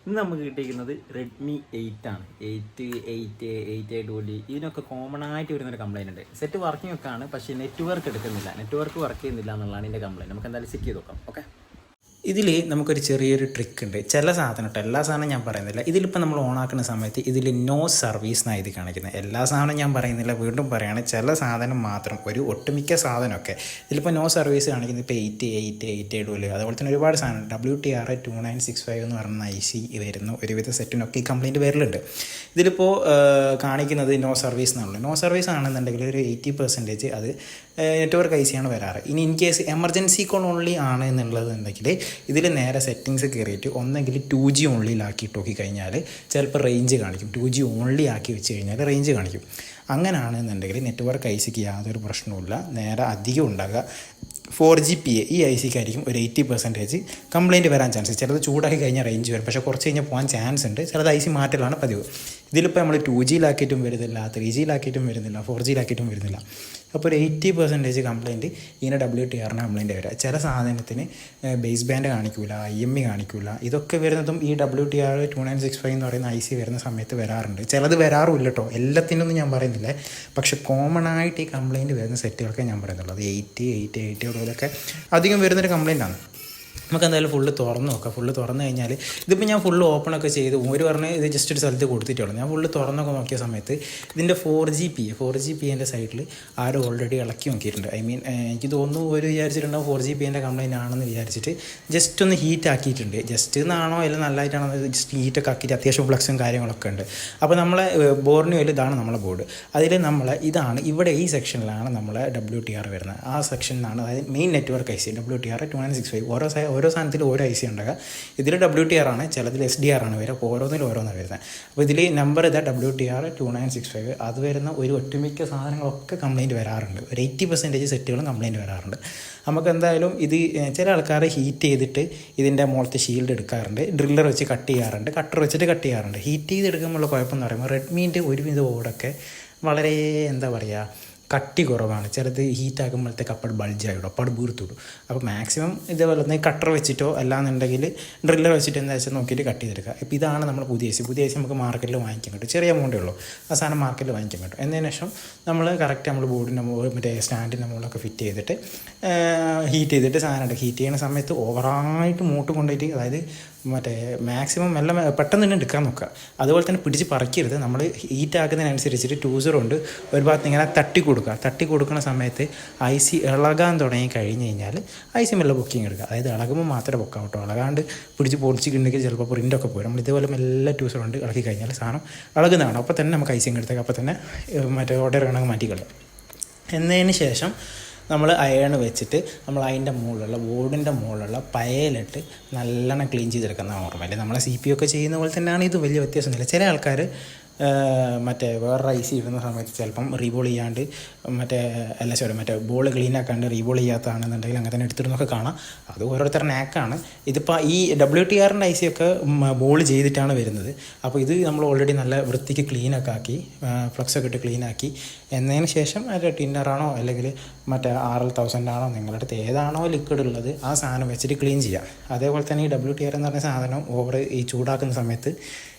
ഇന്ന് നമുക്ക് കിട്ടിയിരിക്കുന്നത് റെഡ്മി 8 ആണ്. 8 ഇതിനൊക്കെ കോമൺ ആയിട്ട് വരുന്നൊരു കംപ്ലൈൻറ്റ് ഉണ്ട്. സെറ്റ് വർക്കിംഗ് ഒക്കെ ആണ്, പക്ഷേ നെറ്റ്വർക്ക് എടുക്കുന്നില്ല, നെറ്റ്വർക്ക് വർക്ക് ചെയ്യുന്നില്ല എന്നുള്ളതാണ് ഇതിൻ്റെ കംപ്ലൈൻറ്റ്. നമുക്ക് എന്തായാലും ചെക്ക് ചെയ്ത് നോക്കാം. ഓക്കെ, ഇതിൽ നമുക്കൊരു ചെറിയൊരു ട്രിക്ക് ഉണ്ട്. ചില സാധനം കേട്ടോ, എല്ലാ സാധനവും ഞാൻ പറയുന്നില്ല. ഇതിലിപ്പോൾ നമ്മൾ ഓണാക്കുന്ന സമയത്ത് ഇതിൽ നോ സർവീസ് എന്നാണ് ഇത് കാണിക്കുന്നത്. എല്ലാ സാധനവും ഞാൻ പറയുന്നില്ല, വീണ്ടും പറയുകയാണ്. ചില സാധനം മാത്രം, ഒരു ഒട്ടുമിക്ക സാധനമൊക്കെ ഇതിലിപ്പോൾ നോ സർവീസ് കാണിക്കുന്നത്. ഇപ്പോൾ 8 അതുപോലെ തന്നെ ഒരുപാട് സാധനം WTR 2965 എന്ന് പറയുന്ന IC വരുന്നു. ഒരുവിധ സെറ്റിനൊക്കെ ഈ കംപ്ലയിൻറ്റ് വരലുണ്ട്. ഇതിലിപ്പോൾ കാണിക്കുന്നത് നോ സർവീസ് എന്നുള്ളത്. നോ സർവീസ് ആണെന്നുണ്ടെങ്കിൽ ഒരു 80% അത് നെറ്റ്വർക്ക് IC ആണ് വരാറ്. ഇനി in case emergency call only ആണ് എന്നുള്ളതെന്നുണ്ടെങ്കിൽ ഇതിൽ നേരെ സെറ്റിങ്സ് കയറിയിട്ട് ഒന്നെങ്കിൽ 2G ഓൺലിയിലാക്കിയിട്ട് നോക്കിക്കഴിഞ്ഞാൽ ചിലപ്പോൾ റേഞ്ച് കാണിക്കും. 2G ഓൺലി ആക്കി വെച്ച് കഴിഞ്ഞാൽ റേഞ്ച് കാണിക്കും. അങ്ങനെയാണെന്നുണ്ടെങ്കിൽ നെറ്റ്വർക്ക് ICക്ക് യാതൊരു പ്രശ്നവുമില്ല, നേരെ അധികം ഉണ്ടാകുക 4GPA ഈ ICക്കായിരിക്കും ഒരു 80% കംപ്ലയിൻറ്റ് വരാൻ ചാൻസ്. ചിലത് ചൂടാക്കി കഴിഞ്ഞാൽ റേഞ്ച് വരും, പക്ഷേ കുറച്ച് കഴിഞ്ഞാൽ പോകാൻ ചാൻസ് ഉണ്ട്. ചിലത് IC മാറ്റലാണ് പതിവ്. ഇതിലിപ്പോൾ നമ്മൾ 2Gയിലാക്കിയിട്ടും വരുന്നില്ല, 3Gയിലാക്കിയിട്ടും വരുന്നില്ല, 4Gയിലാക്കിയിട്ടും വരുന്നില്ല. അപ്പോൾ ഒരു 80% കംപ്ലയിൻറ്റ് ഇതിന് WTRന് കംപ്ലയിൻറ്റ് വരിക. ചില സാധനത്തിന് ബേസ് ബാൻഡ് കാണിക്കില്ല, IME കാണിക്കില്ല. ഇതൊക്കെ വരുന്നതും ഈ WTR 2965 എന്ന് പറയുന്ന IC വരുന്ന സമയത്ത് വരാറുണ്ട്. ചിലത് വരാറുമില്ല കേട്ടോ, എല്ലാത്തിനൊന്നും ഞാൻ പറയുന്നില്ല. പക്ഷെ കോമൺ ആയിട്ട് ഈ കംപ്ലയിൻറ്റ് വരുന്ന സെറ്റുകൾക്ക് ഞാൻ പറയുന്നുള്ളൂ. അത് 8 അതുപോലൊക്കെ അധികം വരുന്നൊരു കംപ്ലയിൻ്റാണ്. നമുക്ക് എന്തായാലും ഫുള്ള് തുറന്ന് നോക്കാം. ഫുള്ള് തുറന്നു കഴിഞ്ഞാൽ ഇതിപ്പോൾ ഞാൻ ഫുള്ള് ഓപ്പണൊക്കെ ചെയ്ത് പറഞ്ഞ് ഇത് ജസ്റ്റ് ഒരു സ്ഥലത്ത് കൊടുത്തിട്ടുള്ളൂ. ഞാൻ ഫുള്ള് തുറന്നൊക്കെ നോക്കിയ സമയത്ത് ഇതിൻ്റെ 4GPൻ്റെ സൈഡിൽ ആരും ഓൾറെഡി ഇളക്കി നോക്കിയിട്ടുണ്ട്. എനിക്ക് തോന്നുന്നു വിചാരിച്ചിട്ടുണ്ടാവും 4GPൻ്റെ കംപ്ലയിൻ്റ് ആണെന്ന് വിചാരിച്ചിട്ട് ജസ്റ്റ് ഒന്ന് ഹീറ്റ് ആക്കിയിട്ടുണ്ട്. ജസ്റ്റ് എന്നാണോ അല്ലെങ്കിൽ നല്ലതായിട്ടാണോ ജസ്റ്റ് ഹീറ്റൊക്കെ ആക്കിയിട്ട് അത്യാവശ്യം ഫ്ലക്സും കാര്യങ്ങളൊക്കെ ഉണ്ട്. അപ്പോൾ നമ്മളെ ബോർഡിന് ഇതാണ് നമ്മളെ ബോർഡ്. അതിൽ ഇതാണ് ഇവിടെ ഈ സെക്ഷനിലാണ് നമ്മളെ WTR വരുന്നത്. ആ സെക്ഷനിലാണ്, അതായത് മെയിൻ നെറ്റ്വർക്ക് IC WTR 2965. ഓരോ സാധനത്തിൽ ഓരോ IC ഉണ്ടാകുക. ഇതിൽ WTR ആണ്, ചിലതിൽ SDR ആണ് വരിക. ഓരോന്നിലും ഓരോന്നാണ് വരുന്നത്. അപ്പോൾ ഇതിൽ നമ്പർ ഇതാ WTR 2965. അത് വരുന്ന ഒരു ഒട്ടുമിക്ക സാധനങ്ങളൊക്കെ കംപ്ലയിൻറ്റ് വരാറുണ്ട്. ഒരു 80% സെറ്റുകളും കംപ്ലയിൻറ്റ് വരാറുണ്ട്. നമുക്ക് എന്തായാലും ഇത് ചില ആൾക്കാർ ഹീറ്റ് ചെയ്തിട്ട് ഇതിൻ്റെ മുകളിലത്തെ ഷീൽഡ് എടുക്കാറുണ്ട്, ഡ്രില്ലർ വെച്ച് കട്ട് ചെയ്യാറുണ്ട്, കട്ടർ വെച്ചിട്ട് കട്ട് ചെയ്യാറുണ്ട്. ഹീറ്റ് ചെയ്തെടുക്കുമ്പോഴുള്ള കുഴപ്പമെന്ന് പറയുമ്പോൾ റെഡ്മീൻ്റെ ഒരുവിധ ബോർഡൊക്കെ വളരെ കട്ടി കുറവാണ്. ചിലത് ഹീറ്റാക്കുമ്പോഴത്തേക്ക് അപ്പട് ബൾജായിടും, അപ്പട് വീർത്തിടും. അപ്പോൾ മാക്സിമം ഇതേപോലെ തന്നെ കട്ടർ വെച്ചിട്ടോ അല്ലാന്നുണ്ടെങ്കിൽ ഡ്രില്ലർ വെച്ചിട്ട് എന്താ വെച്ചാൽ നോക്കിയിട്ട് കട്ട് ചെയ്തെടുക്കുക. ഇപ്പോൾ ഇതാണ് നമ്മൾ പുതിയ IC നമുക്ക് മാർക്കറ്റിൽ വാങ്ങിക്കാൻ കിട്ടും. ചെറിയ എമൗണ്ടേ ഉള്ളൂ, ആ സാധനം മാർക്കറ്റിൽ വാങ്ങിക്കാൻ കിട്ടും. എന്നതിന് ശേഷം നമ്മൾ കറക്റ്റ് നമ്മൾ ബോർഡിൻ്റെ മറ്റേ സ്റ്റാൻഡിൻ്റെ മുകളിലൊക്കെ ഫിറ്റ് ചെയ്തിട്ട് ഹീറ്റ് ചെയ്തിട്ട് സാധനം ഹീറ്റ് ചെയ്യുന്ന സമയത്ത് ഓവറായിട്ട് മൂട്ട് കൊണ്ടുപോയിട്ട്, അതായത് മാക്സിമം എല്ലാം പെട്ടെന്ന് തന്നെ എടുക്കാൻ നോക്കുക. അതുപോലെ തന്നെ പിടിച്ച് പറിക്കരുത്. നമ്മൾ ഹീറ്റ് ആക്കുന്നതിനനുസരിച്ചിട്ട് ടൂസർ കൊണ്ട് ഒരു ഭാഗത്ത് ഇങ്ങനെ തട്ടി കൊടുക്കുന്ന സമയത്ത് IC ഇളകാൻ തുടങ്ങി കഴിഞ്ഞ് കഴിഞ്ഞാൽ IC മെല്ലെ ബുക്കിംഗ് എടുക്കുക. അതായത് ഇളകുമ്പോൾ മാത്രമേ പൊക്കാം കേട്ടോ. ഇളകാണ്ട് പിടിച്ച് പൊളിച്ചിട്ടുണ്ടെങ്കിൽ ചിലപ്പോൾ പ്രിൻ്റൊക്കെ പോരും. നമ്മൾ ഇതേപോലെ മെല്ലെ ടൂസർ കൊണ്ട് ഇളക്കി കഴിഞ്ഞാൽ സാധനം ഇളകുന്നതാണ്. അപ്പോൾ തന്നെ നമുക്ക് IC എടുത്തേക്ക് അപ്പോൾ തന്നെ ഓർഡർ വേണമെങ്കിൽ മാറ്റിക്കളയാം. എന്നതിന് ശേഷം നമ്മൾ അയൺ വെച്ചിട്ട് നമ്മൾ അതിൻ്റെ മുകളിലുള്ള ബോർഡിൻ്റെ മുകളിലുള്ള പയലിട്ട് നല്ലോണം ക്ലീൻ ചെയ്തെടുക്കുന്ന നോർമലി നമ്മളെ CPU ഒക്കെ ചെയ്യുന്ന പോലെ തന്നെയാണ്. ഇത് വലിയ വ്യത്യാസമൊന്നുമില്ല. ചില ആൾക്കാർ വേറൊരു IC ഇടുന്ന സമയത്ത് ചിലപ്പം റീബോൾ ചെയ്യാണ്ട് ബോൾ ക്ലീൻ ആക്കാണ്ട് റീബോൾ ചെയ്യാത്തതാണെന്നുണ്ടെങ്കിൽ അങ്ങനെ തന്നെ എടുത്തിടുന്നൊക്കെ കാണാം. അത് ഓരോരുത്തരുടെ നാക്കാണ്. ഇതിപ്പോൾ ഈ WTRൻ്റെ IC ഒക്കെ ബോൾ ചെയ്തിട്ടാണ് വരുന്നത്. അപ്പോൾ ഇത് നമ്മൾ ഓൾറെഡി നല്ല വൃത്തിക്ക് ക്ലീനൊക്കെ ആക്കി ഫ്ലക്സൊക്കെ ഇട്ട് ക്ലീനാക്കി എന്നതിന് ശേഷം ടിന്നറാണോ അല്ലെങ്കിൽ RL1000 ആണോ നിങ്ങളുടെ അടുത്ത് ഏതാണോ ലിക്വിഡ് ഉള്ളത് ആ സാധനം വെച്ചിട്ട് ക്ലീൻ ചെയ്യുക. അതേപോലെ തന്നെ ഈ WTR എന്ന് പറഞ്ഞ സാധനം ഈ ചൂടാക്കുന്ന സമയത്ത്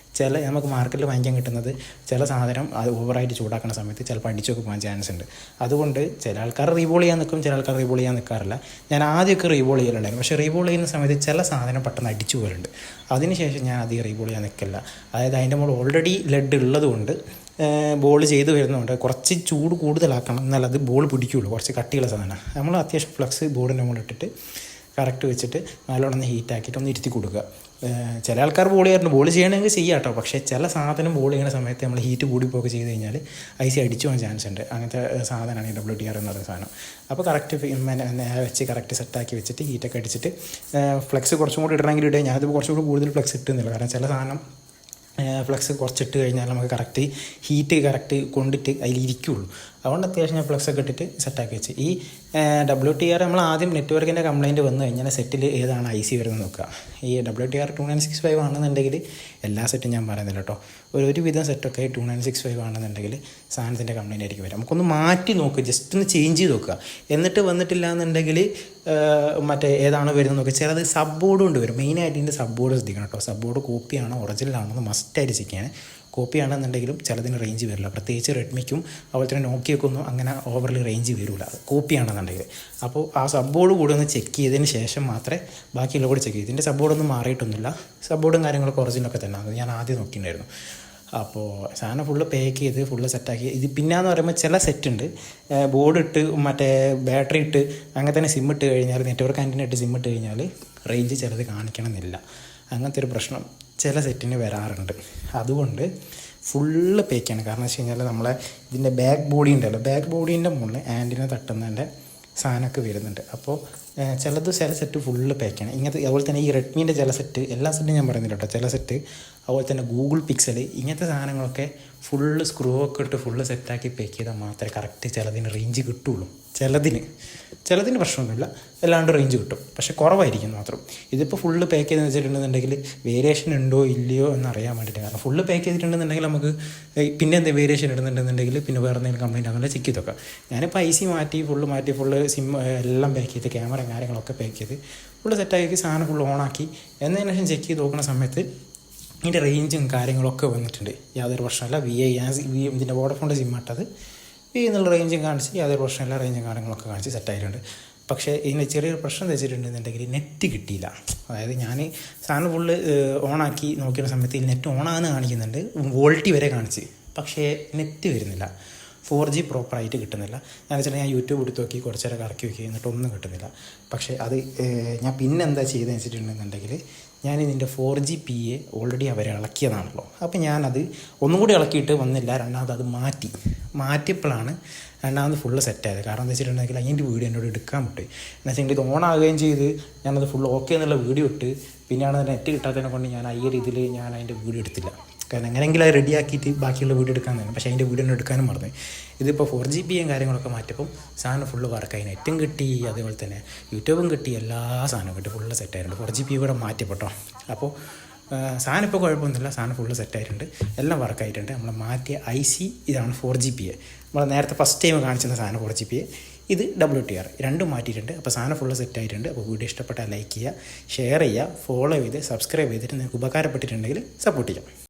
നമുക്ക് മാർക്കറ്റിൽ വാങ്ങിക്കാൻ കിട്ടുന്നത് ചില സാധനം അത് ഓവറായിട്ട് ചൂടാക്കുന്ന സമയത്ത് ചിലപ്പോൾ അടിച്ചൊക്കെ പോകാൻ ചാൻസ് ഉണ്ട്. അതുകൊണ്ട് ചില ആൾക്കാർ റീബോൾ ചെയ്യാൻ നിൽക്കും, ചില ആൾക്കാർ റീബോൾ ചെയ്യാൻ നിൽക്കാറില്ല. ഞാൻ ആദ്യമൊക്കെ റീബോൾ ചെയ്യലുണ്ടായിരുന്നു, പക്ഷേ റീബോൾ ചെയ്യുന്ന സമയത്ത് ചില സാധനം പെട്ടെന്ന് അടിച്ചു പോലുണ്ട്. അതിനുശേഷം ഞാൻ അധികം റീബോൾ ചെയ്യാൻ നിൽക്കില്ല. അതായത് അതിൻ്റെ മുകളിൽ ഓൾറെഡി ലെഡ് ഉള്ളതുകൊണ്ട് ബോൾ ചെയ്ത് വരുന്നുണ്ട്. കുറച്ച് ചൂട് കൂടുതലാക്കണം, എന്നാൽ അത് ബോൾ പിടിക്കുകയുള്ളൂ. കുറച്ച് കട്ടിയുള്ള സാധനം നമ്മൾ അത്യാവശ്യം ഫ്ലക്സ് ബോർഡിൻ്റെ മുകളിൽ ഇട്ടിട്ട് കറക്റ്റ് വെച്ചിട്ട് നല്ലോണം ഹീറ്റാക്കിയിട്ട് ഒന്ന് ഇരുത്തി കൊടുക്കുക. ചില ആൾക്കാർ ബോൾ ചെയ്യണമെങ്കിൽ ചെയ്യാം കേട്ടോ. പക്ഷേ ചില സാധനം ബോൾ ചെയ്യുന്ന സമയത്ത് നമ്മൾ ഹീറ്റ് കൂടിപ്പോക്കെ ചെയ്ത് കഴിഞ്ഞാൽ IC അടിച്ചു പോകാൻ ചാൻസ് ഉണ്ട്. അങ്ങനത്തെ സാധനമാണ് ഈ WTR എന്ന് പറയുന്ന സാധനം. അപ്പോൾ കറക്റ്റ് വെച്ച് കറക്റ്റ് സെറ്റാക്കി വെച്ചിട്ട് ഹീറ്റൊക്കെ അടിച്ചിട്ട് ഫ്ലെക്സ് കുറച്ചും കൂടി ഇടണമെങ്കിൽ ഇടുക. ഞാനത് കുറച്ചും കൂടി കൂടുതൽ ഫ്ലെക്സ് ഇട്ടുന്നില്ല, കാരണം ചില സാധനം ഫ്ലക്സ് കുറച്ചിട്ട് കഴിഞ്ഞാൽ നമുക്ക് കറക്റ്റ് ഹീറ്റ് കറക്റ്റ് കൊണ്ടിട്ട് അതിലിരിക്കുകയുള്ളൂ. അതുകൊണ്ട് അത്യാവശ്യം ഞാൻ ഫ്ലക്സൊക്കെ ഇട്ടിട്ട് സെറ്റാക്കി വെച്ച് ഈ WTR നമ്മൾ ആദ്യം നെറ്റ്വർക്കിൻ്റെ കംപ്ലയിൻറ്റ് വന്നു കഴിഞ്ഞാൽ സെറ്റിൽ ഏതാണ് IC വരുന്നത് നോക്കുക. ഈ WTR 2965 ആണെന്നുണ്ടെങ്കിൽ എല്ലാ സെറ്റും ഞാൻ പറയുന്നില്ല കേട്ടോ, ഒരുവിധം സെറ്റൊക്കെ 2965 ആണെന്നുണ്ടെങ്കിൽ സാധനത്തിൻ്റെ കംപ്ലയിൻ്റ് ആയിരിക്കും വരും. നമുക്കൊന്ന് മാറ്റി നോക്കുക, ജസ്റ്റ് ഒന്ന് ചേഞ്ച് ചെയ്ത് നോക്കുക. എന്നിട്ട് വന്നിട്ടില്ല എന്നുണ്ടെങ്കിൽ മറ്റേ ഏതാണ് വരുന്നത് നോക്കുക. ചിലത് സബ് ബോർഡ് കൊണ്ട് വരും. മെയിനായിട്ട് ഇതിൻ്റെ സബ് ബോർഡ് ശ്രദ്ധിക്കണം കേട്ടോ. സബ് ബോർഡ് കോപ്പിയാണോ ഒറിജിനലാണോ എന്ന് മസ്റ്റായിട്ട് ചെക്ക് ചെയ്യണം. കോപ്പി ആണെന്നുണ്ടെങ്കിലും ചിലതിന് റേഞ്ച് വരില്ല, പ്രത്യേകിച്ച് റെഡ്മിക്കും അതുപോലെ തന്നെ നോക്കിയൊക്കൊന്നും അങ്ങനെ ഓവർലി റേഞ്ച് വരില്ല കോപ്പി ആണെന്നുണ്ടെങ്കിൽ. അപ്പോൾ ആ സബ് ബോർഡ് കൂടി ഒന്ന് ചെക്ക് ചെയ്തതിന് ശേഷം മാത്രമേ ബാക്കിയുള്ള കൂടി ചെക്ക് ചെയ്യും. ഇതിൻ്റെ സബ് ബോർഡൊന്നും മാറിയിട്ടൊന്നുമില്ല, സബ് ബോർഡും കാര്യങ്ങളൊക്കെ ഒറിജിനലൊക്കെ തന്നെ അത് ഞാൻ ആദ്യം നോക്കിയിട്ടുണ്ടായിരുന്നു. അപ്പോൾ സാധനം ഫുള്ള് പാക്ക് ചെയ്ത് ഫുള്ള് സെറ്റാക്കി. ഇത് പിന്നെയെന്ന് പറയുമ്പോൾ ചില സെറ്റുണ്ട് ബോർഡ് ഇട്ട് മറ്റേ ബാറ്ററി ഇട്ട് അങ്ങനെ തന്നെ സിം ഇട്ട് കഴിഞ്ഞാൽ, നെറ്റ്വർക്ക് ആൻറ്റിന ഇട്ട് സിം ഇട്ട് കഴിഞ്ഞാൽ റേഞ്ച് ചിലത് കാണിക്കണമെന്നില്ല. അങ്ങനത്തെ ഒരു പ്രശ്നം ചില സെറ്റിന് വരാറുണ്ട്. അതുകൊണ്ട് ഫുള്ള് പേക്കാണ്. കാരണം വെച്ച് കഴിഞ്ഞാൽ നമ്മളെ ഇതിൻ്റെ ബാക്ക് ബോഡി ഉണ്ടല്ലോ, ബാക്ക് ബോഡീൻ്റെ മുകളിൽ ആൻറ്റിന തട്ടുന്നതിൻ്റെ സാധനമൊക്കെ വരുന്നുണ്ട്. അപ്പോൾ ചില സെറ്റ് ഫുള്ള് പാക്കാണ്. ഇങ്ങനത്തെ അതുപോലെ തന്നെ ഈ റെഡ്മീൻ്റെ ചില സെറ്റ്, എല്ലാ സെറ്റും ഞാൻ പറയുന്നില്ല കേട്ടോ, ചില സെറ്റ് അതുപോലെ തന്നെ ഗൂഗിൾ പിക്സൽ ഇങ്ങനത്തെ സാധനങ്ങളൊക്കെ ഫുള്ള് സ്ക്രൂ ഒക്കെ ഇട്ട് ഫുള്ള് സെറ്റാക്കി പാക്ക് ചെയ്താൽ മാത്രമേ കറക്റ്റ് ചിലതിന് റേഞ്ച് കിട്ടുള്ളൂ. ചിലതിന് പ്രശ്നമൊന്നുമില്ല, അല്ലാണ്ട് റേഞ്ച് കിട്ടും, പക്ഷേ കുറവായിരിക്കും മാത്രം. ഇതിപ്പോൾ ഫുള്ള് പാക്ക് ചെയ്തെന്ന് വെച്ചിട്ടുണ്ടെന്നുണ്ടെങ്കിൽ വേരിയേഷൻ ഉണ്ടോ ഇല്ലയോ എന്നറിയാൻ വേണ്ടിയിട്ട്. കാരണം ഫുള്ള് പാക്ക് ചെയ്തിട്ടുണ്ടെന്നുണ്ടെങ്കിൽ നമുക്ക് പിന്നെ എന്തെങ്കിലും വേരിയേഷൻ ഇടുന്നുണ്ടെന്നുണ്ടെങ്കിൽ പിന്നെ വേറെ എന്തെങ്കിലും കംപ്ലയിൻ്റ് ആണെന്നുണ്ടെങ്കിൽ ചെക്ക് ചെയ്തൊക്കെ. ഞാനിപ്പോൾ IC മാറ്റി ഫുള്ള് സിം എല്ലാം പാക്ക് ചെയ്ത് ക്യാമറ കാര്യങ്ങളൊക്കെ പാക്ക് ചെയ്ത് ഫുള്ള് സെറ്റാക്കി സാധനം ഫുള്ള് ഓണാക്കി എന്നതിന് ശേഷം ചെക്ക് ചെയ്ത് നോക്കുന്ന സമയത്ത് ഇതിൻ്റെ റേഞ്ചും കാര്യങ്ങളൊക്കെ വന്നിട്ടുണ്ട്. യാതൊരു പ്രശ്നമല്ല. ഇതിൻ്റെ വോഡഫോണിൻ്റെ സിം ആട്ടത് എന്നുള്ള റേഞ്ചും കാണിച്ച് യാതൊരു പ്രശ്നമില്ല, റേഞ്ചും കാര്യങ്ങളൊക്കെ കാണിച്ച് സെറ്റായിട്ടുണ്ട്. പക്ഷേ ഇതിന് ചെറിയൊരു പ്രശ്നം വെച്ചിട്ടുണ്ടെന്നുണ്ടെങ്കിൽ നെറ്റ് കിട്ടിയില്ല. അതായത് ഞാൻ സാധനം ഫുള്ള് ഓണാക്കി നോക്കുന്ന സമയത്ത് ഈ നെറ്റ് ഓണാകുന്ന കാണിക്കുന്നുണ്ട്, വോൾട്ടി വരെ കാണിച്ച്, പക്ഷേ നെറ്റ് വരുന്നില്ല. 4G പ്രോപ്പറായിട്ട് കിട്ടുന്നില്ല. ഞാൻ വെച്ചിട്ടുണ്ടെങ്കിൽ ഞാൻ യൂട്യൂബ് എടുത്ത് നോക്കി കുറച്ച് നേരം കറക്കി വയ്ക്കുക, എന്നിട്ടൊന്നും കിട്ടുന്നില്ല. പക്ഷേ അത് ഞാൻ പിന്നെ എന്താ ചെയ്തതെന്ന് വെച്ചിട്ടുണ്ടെന്നുണ്ടെങ്കിൽ ഞാൻ ഇതിൻ്റെ 4GPA ഓൾറെഡി അവർ ഇളക്കിയതാണല്ലോ. അപ്പോൾ ഞാനത് ഒന്നും കൂടി ഇളക്കിയിട്ട് വന്നില്ല, രണ്ടാമത് അത് മാറ്റിയപ്പോഴാണ് രണ്ടാമത് ഫുള്ള് സെറ്റായത്. കാരണം എന്താ വെച്ചിട്ടുണ്ടെങ്കിൽ അതിൻ്റെ വീഡിയോ എന്നോട് എടുക്കാൻ പറ്റും. എന്ന് വെച്ചിട്ടുണ്ടെങ്കിൽ ഇത് ഓണാകുകയും ചെയ്ത് ഞാനത് ഫുൾ ഓക്കെ എന്നുള്ള വീഡിയോ ഇട്ട് പിന്നെയാണ് നെറ്റ് കിട്ടാത്തതിനെ കൊണ്ട് ഞാൻ ഈ രീതിയിൽ ഞാൻ അതിൻ്റെ വീഡിയോ എടുത്തില്ല. കാരണം എങ്ങനെയെങ്കിലും അത് റെഡിയാക്കിയിട്ട് ബാക്കിയുള്ള വീഡിയോ എടുക്കാൻ തന്നെ, പക്ഷേ അതിൻ്റെ വീഡിയോ എടുക്കാനും മറന്നു. ഇതിപ്പോൾ 4GPയും കാര്യങ്ങളൊക്കെ മാറ്റിയപ്പോൾ സാധനം ഫുള്ള് വർക്കായി, നെറ്റും കിട്ടി, അതേപോലെ തന്നെ യൂട്യൂബും കിട്ടി, എല്ലാ സാധനവും കിട്ടി, ഫുള്ള് സെറ്റായിട്ടുണ്ട്. 4GP കൂടെ മാറ്റിയപ്പെട്ടോ. അപ്പോൾ സാധനം ഇപ്പോൾ കുഴപ്പമൊന്നുമില്ല, സാധനം ഫുള്ള് സെറ്റായിട്ടുണ്ട്, എല്ലാം വർക്കായിട്ടുണ്ട്. നമ്മൾ മാറ്റിയ IC ഇതാണ് 4GPA. നമ്മൾ നേരത്തെ ഫസ്റ്റ് ടൈം കാണിച്ചിരുന്ന സാധനം 4GPA, ഇത് WTR, രണ്ടും മാറ്റിയിട്ടുണ്ട്. അപ്പോൾ സാധനം ഫുള്ള് സെറ്റായിട്ടുണ്ട്. അപ്പോൾ വീഡിയോ ഇഷ്ടപ്പെട്ടാൽ ലൈക്ക് ചെയ്യുക, ഷെയർ ചെയ്യുക, ഫോളോ ചെയ്ത് സബ്സ്ക്രൈബ് ചെയ്തിട്ട് നിങ്ങൾക്ക് ഉപകാരപ്പെട്ടിട്ടുണ്ടെങ്കിൽ സപ്പോർട്ട് ചെയ്യാം.